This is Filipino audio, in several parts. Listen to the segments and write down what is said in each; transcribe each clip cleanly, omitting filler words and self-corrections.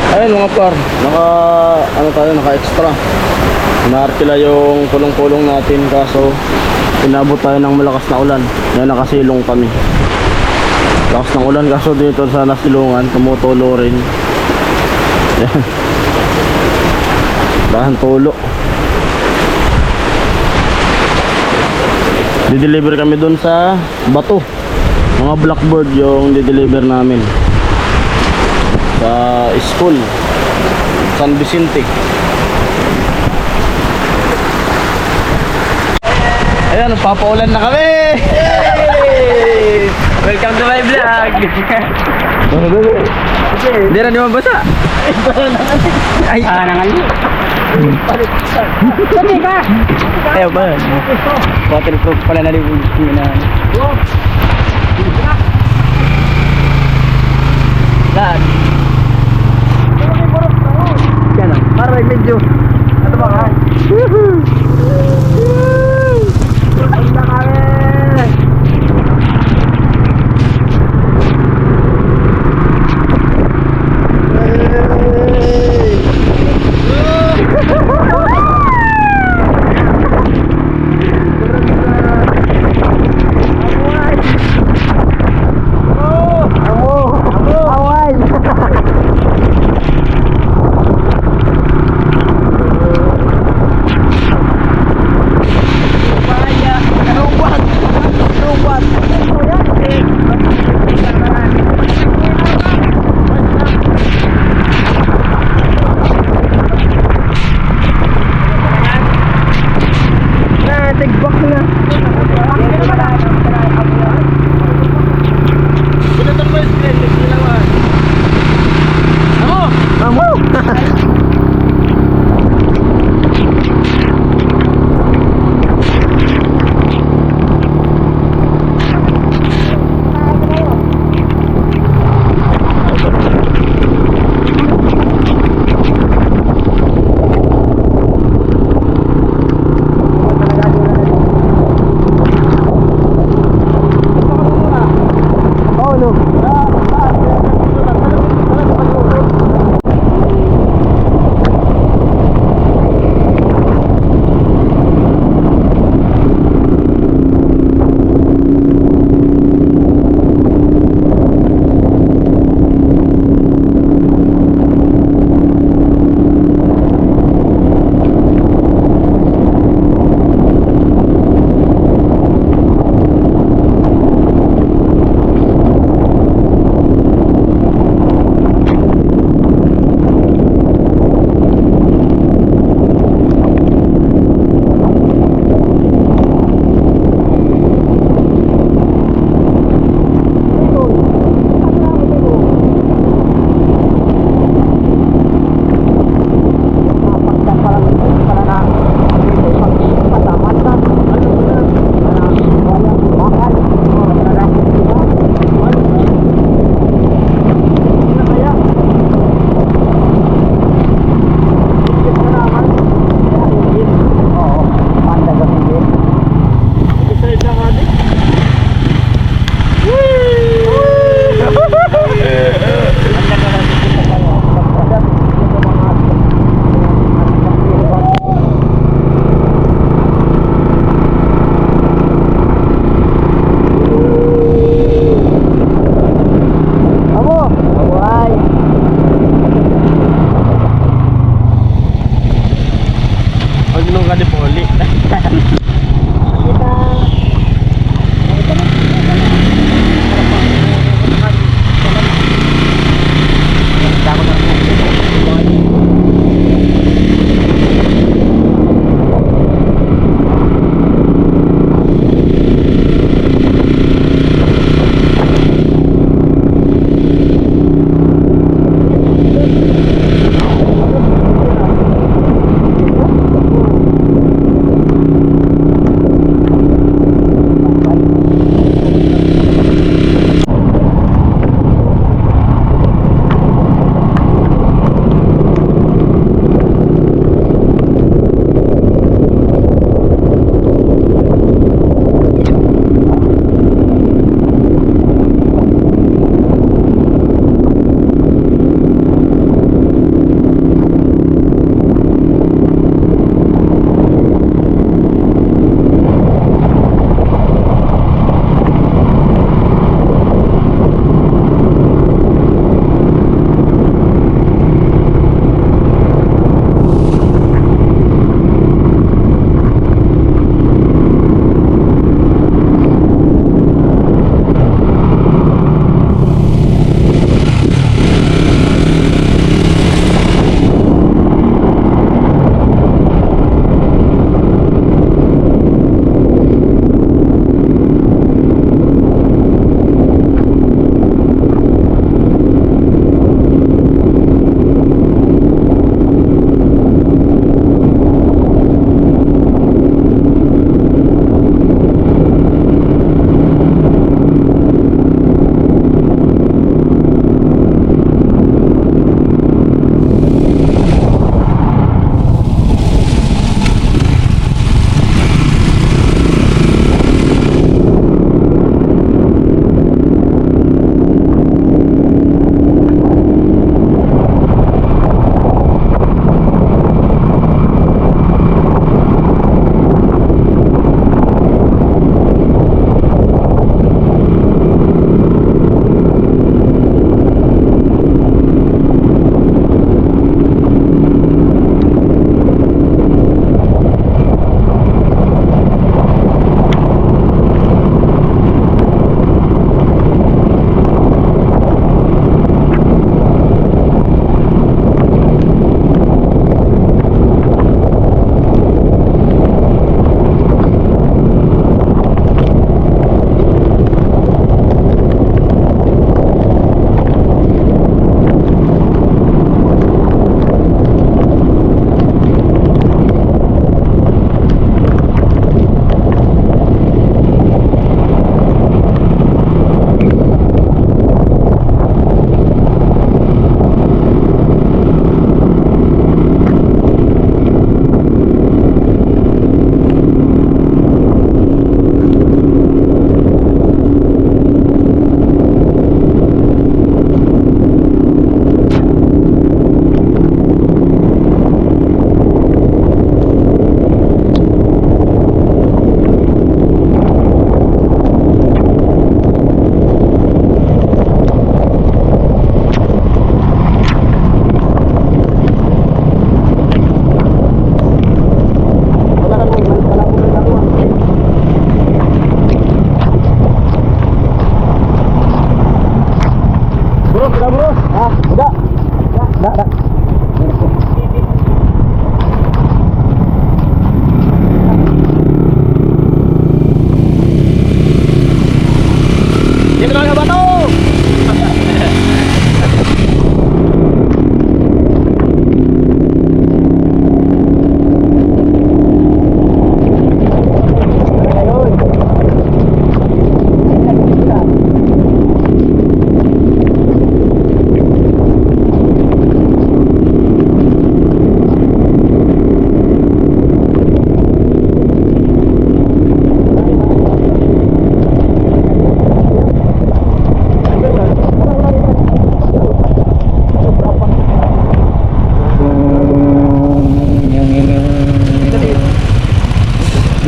Ayun mga par, naka extra. Naarkila yung pulong-pulong natin kaso inabot tayo ng malakas na ulan. Kaya nakasilong kami. Lakas ng ulan kaso dito sa nasilungan tumutulo rin. Yan. Dahan tulo. Di-deliver kami dun sa Bato. Mga blackboard yung di-deliver namin sa school San Vicente. Ayan, papaulan na kami. Hey! Welcome to my vlog! Hindi na naman basa. Ay, nangal. Saan ka? Ayaw ba? Waterproof pala na rin yung na. Lahat. Yan o. Para may medyo. Ano ba ka? Woohoo! Punta kami!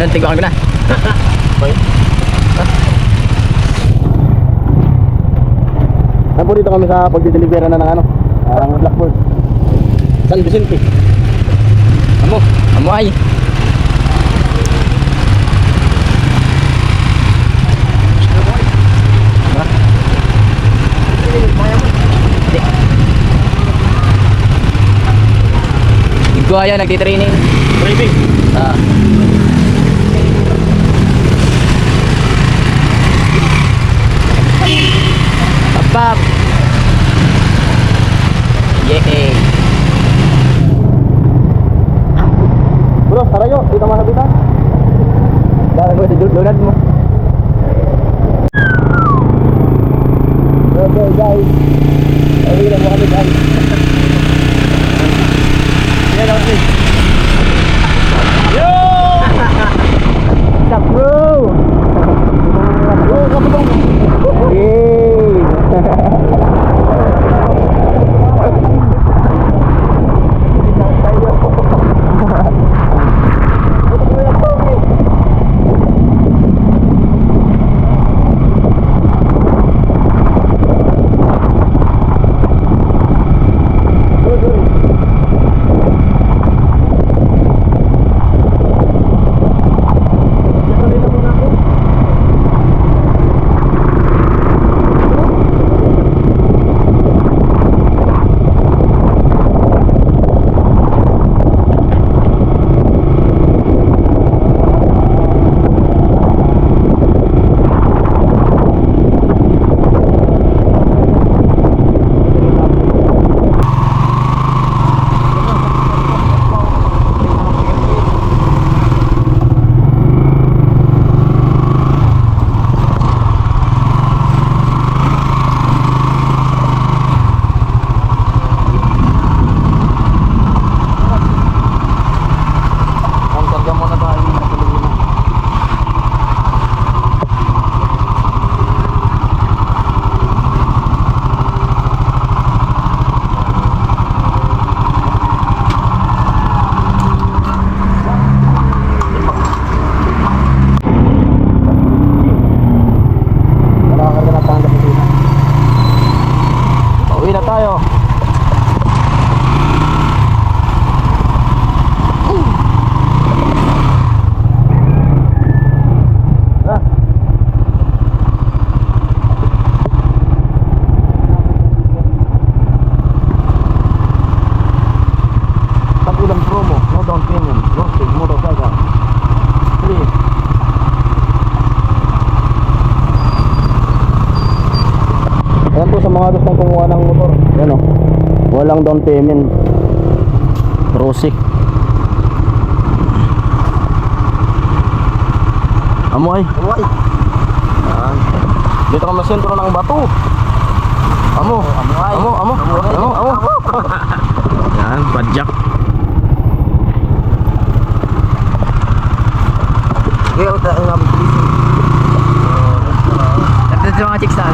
Anong tiguan ko na? Okay. Po dito kami sa pagdidelivera na ng ano, ang Blackbird. San Vicente. Amo ay. Ikaw ayaw nagtitraining. Training. Ah. Pap. Yay. Bro, tara yo, dito masabitan. Dala ko dudulad mo. Okay guys. Ayun na mo kami guys. Yan ako. Yo! What's up, bro? Yo, kapatong. Yay. Uwi na tayo. Tag-ulang promo, no down payment, no stage motorcycle. Please. Ayan po sa mga gustong kumuha ng motor. Yan o. Walang down payment. Rosik. Amoy. Amoy. Yan. Dito ka masentro ng bato. Amo. Amoy. Amo. Yan. Padjak. Kaya uta ang mga police. Tapos sa mga chicks sa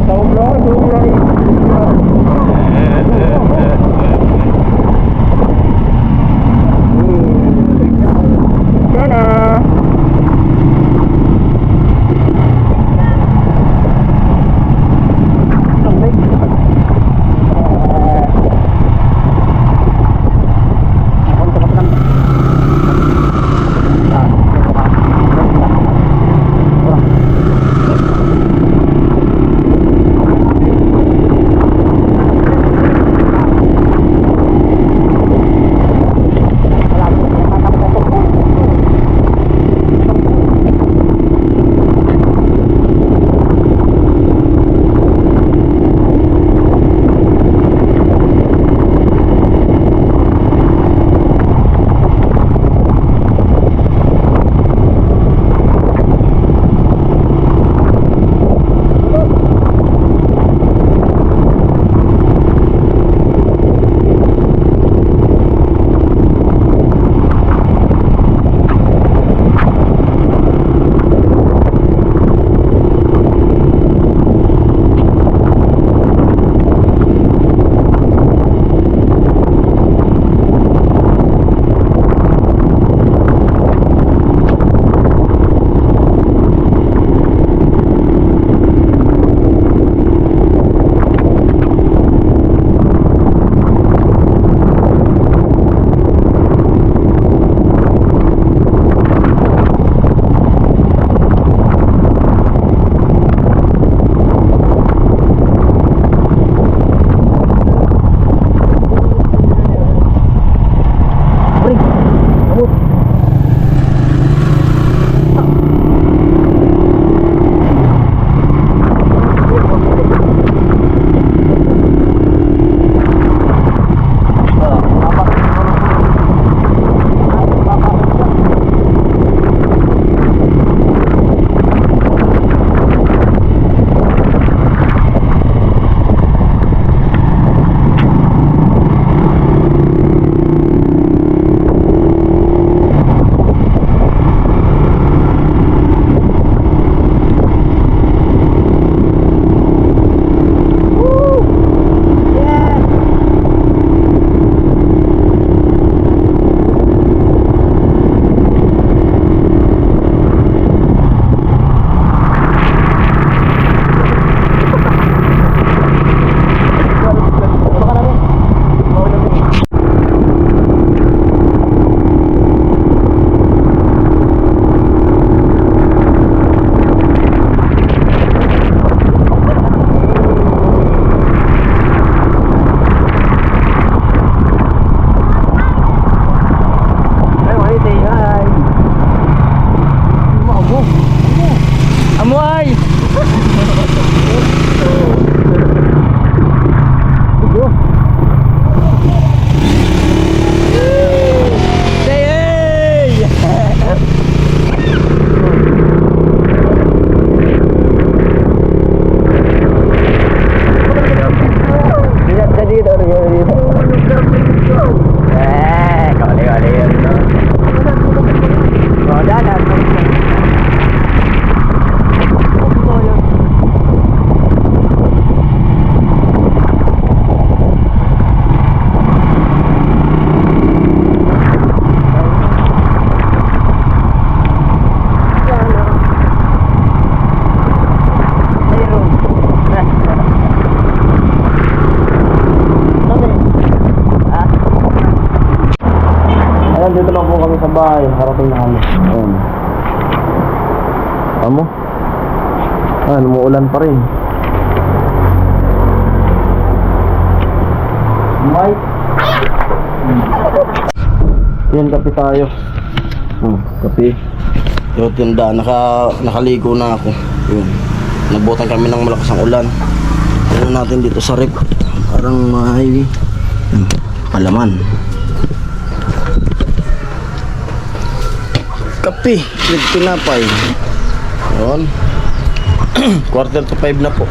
Sobra. Ayan, dito lang po kami sa bahay. Nakarating na kami. Ayan. Tama? Ayan, umuulan pa rin. Mike. Yan, kape tayo. Kape. Yung tinda, nakaligo na ako. Yun. Nabutan kami ng malakas ang ulan. Tingnan natin dito sa rep. Parang may palaman. Kape, with tinapay. Yun. 4:45 na po.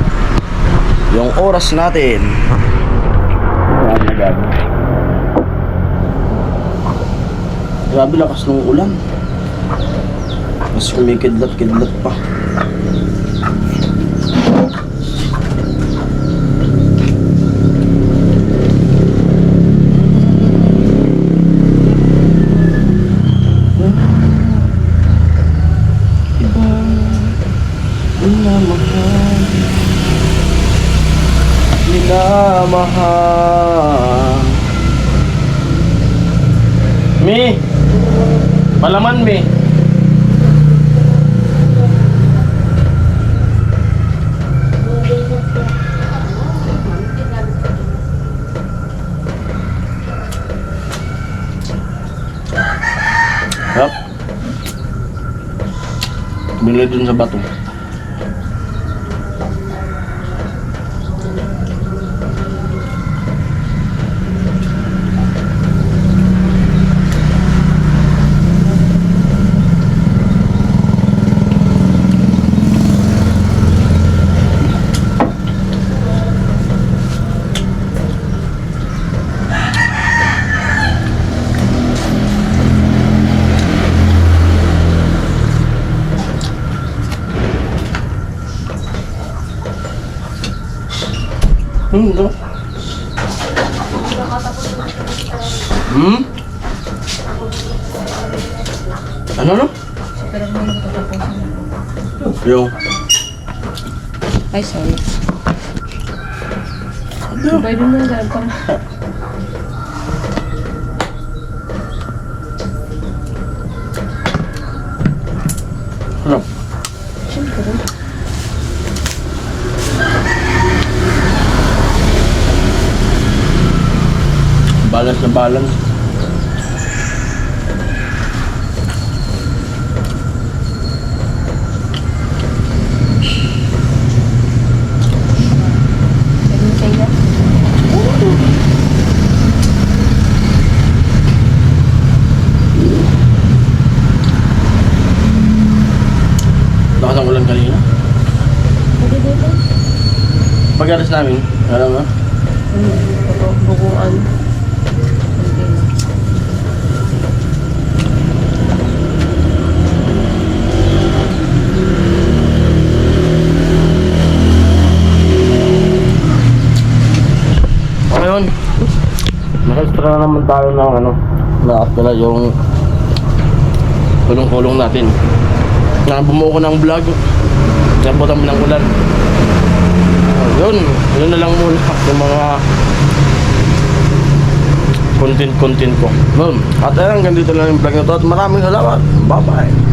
Yung oras natin. Grabe lakas ng ulan. Mas kumikidlat-kidlat pa. Minamahal. Mi, palaman mi. Yap. Bili dun sa bato. Ito. Ano no? Yung. Ay, sorry. Pwede mo na dahil para. Ano? Siyempre. Balance na balance. Pwede mo kaya? Lakas ang ulan kanina. Pwede dito? Pag-alis namin, alam mo? Bukuan. Ngayon, naka-extra na naman tayo ng ano, na-apply yung kulong-kulong natin. Bumuo ko ng vlog, nabutan mo ng ulan. Yun na lang muna yung mga content ko. At ayun, hanggang dito lang yung vlog na to at maraming salamat. Bye bye.